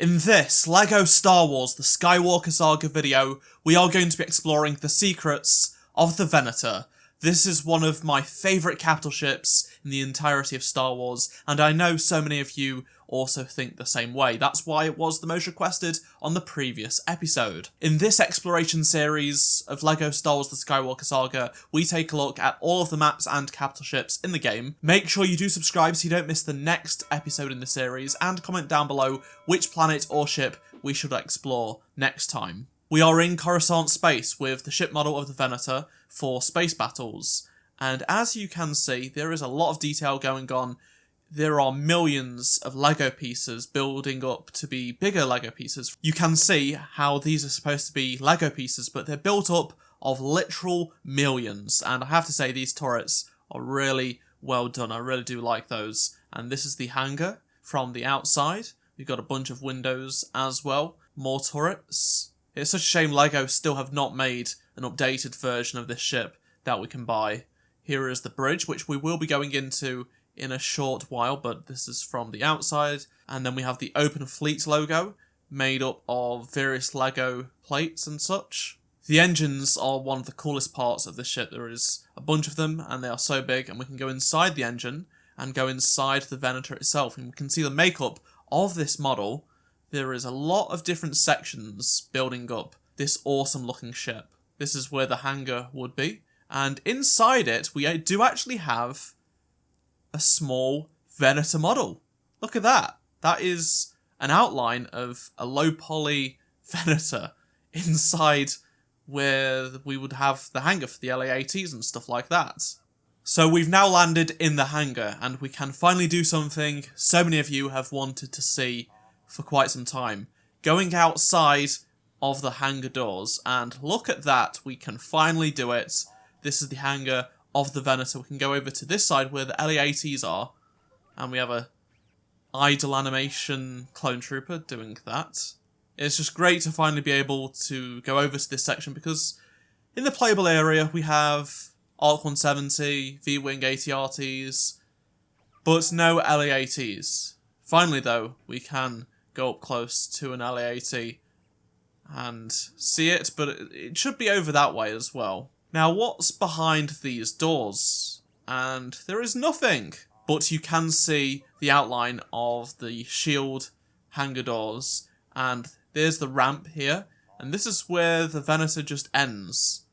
In this LEGO Star Wars The Skywalker Saga video, we are going to be exploring the secrets of the Venator. This is one of my favourite capital ships in the entirety of Star Wars, and I know so many of you also think the same way. That's why it was the most requested on the previous episode. In this exploration series of LEGO Star Wars The Skywalker Saga, we take a look at all of the maps and capital ships in the game. Make sure you do subscribe so you don't miss the next episode in the series, and comment down below which planet or ship we should explore next time. We are in Coruscant space with the ship model of the Venator for space battles, and as you can see, there is a lot of detail going on. There are millions of Lego pieces building up to be bigger Lego pieces. You can see how these are supposed to be Lego pieces, but they're built up of literal millions, and I have to say these turrets are really well done. I really do like those. And this is the hangar from the outside. We've got a bunch of windows as well, more turrets. It's such a shame LEGO still have not made an updated version of this ship that we can buy. Here is the bridge, which we will be going into in a short while, but this is from the outside. And then we have the Open Fleet logo, made up of various LEGO plates and such. The engines are one of the coolest parts of this ship. There is a bunch of them, and they are so big, and we can go inside the engine and go inside the Venator itself, and we can see the makeup of this model. There is a lot of different sections building up this awesome looking ship. This is where the hangar would be, and inside it we do actually have a small Venator model. Look at that. That is an outline of a low poly Venator inside where we would have the hangar for the LA-ATs and stuff like that. So we've now landed in the hangar, and we can finally do something so many of you have wanted to see for quite some time. Going outside of the hangar doors, and look at that, we can finally do it. This is the hangar of the Venator. We can go over to this side where the LA-ATs are, and we have a idle animation clone trooper doing that. It's just great to finally be able to go over to this section, because in the playable area we have ARC 170, V-Wing ATRTs, but no LA-ATs. Finally though, we can go up close to an LA-AT and see it, but it should be over that way as well. Now, what's behind these doors? And there is nothing, but you can see the outline of the shield hangar doors, and there's the ramp here, and this is where the Venator just ends.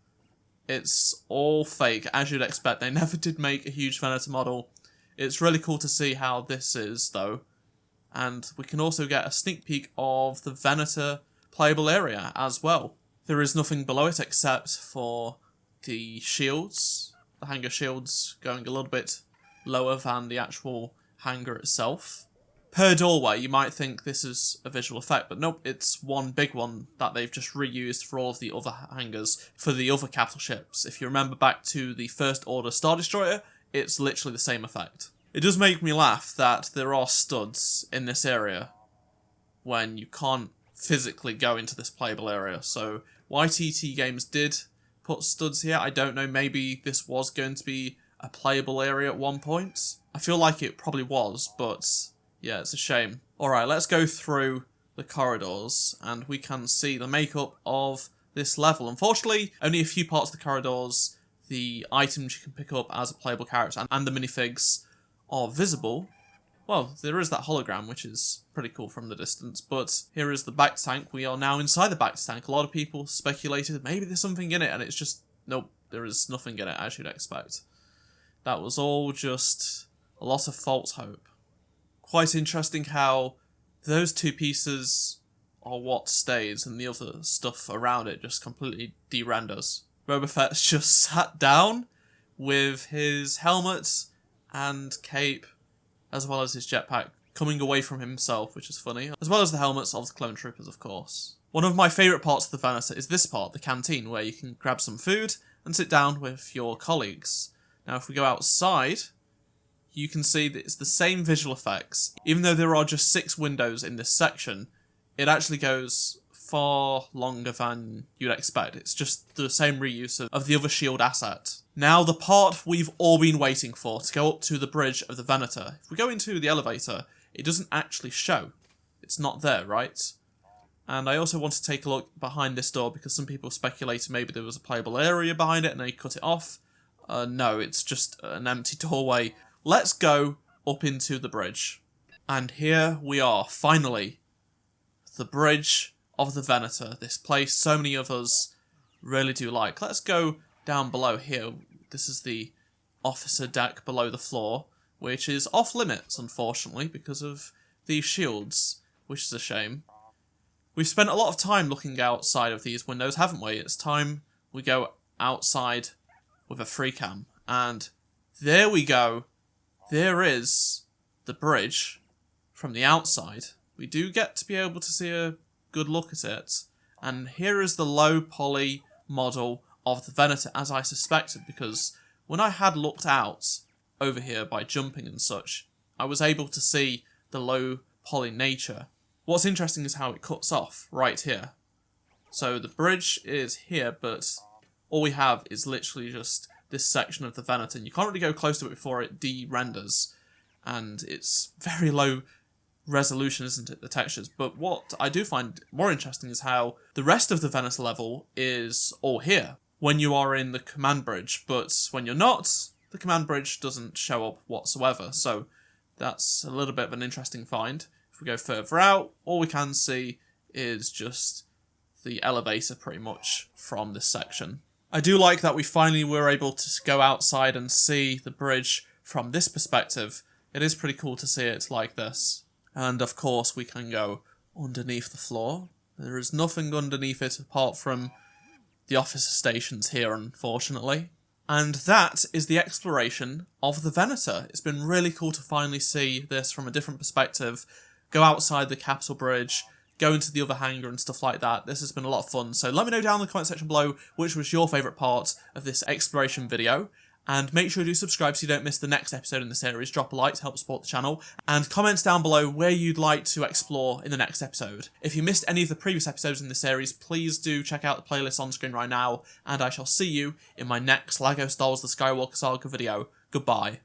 It's all fake, as you'd expect. They never did make a huge Venator model. It's really cool to see how this is, though. And we can also get a sneak peek of the Venator playable area as well. There is nothing below it except for the shields. The hangar shields going a little bit lower than the actual hangar itself. Per doorway, you might think this is a visual effect, but nope, it's one big one that they've just reused for all of the other hangars for the other capital ships. If you remember back to the First Order Star Destroyer, it's literally the same effect. It does make me laugh that there are studs in this area when you can't physically go into this playable area. So YTT Games did put studs here. I don't know, maybe this was going to be a playable area at one point. I feel like it probably was, but yeah, it's a shame. Alright, let's go through the corridors and we can see the makeup of this level. Unfortunately, only a few parts of the corridors, the items you can pick up as a playable character and the minifigs are visible. Well, there is that hologram, which is pretty cool from the distance, but here is the back tank. We are now inside the back tank. A lot of people speculated maybe there's something in it, and it's just, nope, there is nothing in it, as you'd expect. That was all just a lot of false hope. Quite interesting how those two pieces are what stays, and the other stuff around it just completely de-renders. Boba Fett's just sat down with his helmet and cape, as well as his jetpack, coming away from himself, which is funny, as well as the helmets of the clone troopers, of course. One of my favourite parts of the Venator is this part, the canteen, where you can grab some food and sit down with your colleagues. Now, if we go outside, you can see that it's the same visual effects. Even though there are just 6 windows in this section, it actually goes far longer than you'd expect. It's just the same reuse of the other shield asset. Now, the part we've all been waiting for, to go up to the bridge of the Venator. If we go into the elevator, it doesn't actually show. It's not there, right? And I also want to take a look behind this door because some people speculated maybe there was a playable area behind it and they cut it off. No, it's just an empty doorway. Let's go up into the bridge. And here we are, finally. The bridge of the Venator. This place so many of us really do like. Let's go down below here. This is the officer deck below the floor, which is off limits, unfortunately, because of these shields, which is a shame. We've spent a lot of time looking outside of these windows, haven't we? It's time we go outside with a free cam. And there we go. There is the bridge from the outside. We do get to be able to see a good look at it. And here is the low poly model of the Venator, as I suspected, because when I had looked out over here by jumping and such, I was able to see the low poly nature. What's interesting is how it cuts off right here. So the bridge is here, but all we have is literally just this section of the Venator. You can't really go close to it before it de-renders, and it's very low resolution, isn't it, the textures? But what I do find more interesting is how the rest of the Venator level is all here when you are in the command bridge, but when you're not, the command bridge doesn't show up whatsoever. So that's a little bit of an interesting find. If we go further out, all we can see is just the elevator pretty much from this section. I do like that we finally were able to go outside and see the bridge from this perspective. It is pretty cool to see it like this. And of course we can go underneath the floor. There is nothing underneath it apart from the officer stations here, unfortunately. And that is the exploration of the Venator. It's been really cool to finally see this from a different perspective. Go outside the Capitol Bridge, go into the other hangar and stuff like that. This has been a lot of fun. So let me know down in the comment section below which was your favourite part of this exploration video. And make sure you do subscribe so you don't miss the next episode in the series. Drop a like to help support the channel. And comment down below where you'd like to explore in the next episode. If you missed any of the previous episodes in the series, please do check out the playlist on screen right now. And I shall see you in my next LEGO Star Wars The Skywalker Saga video. Goodbye.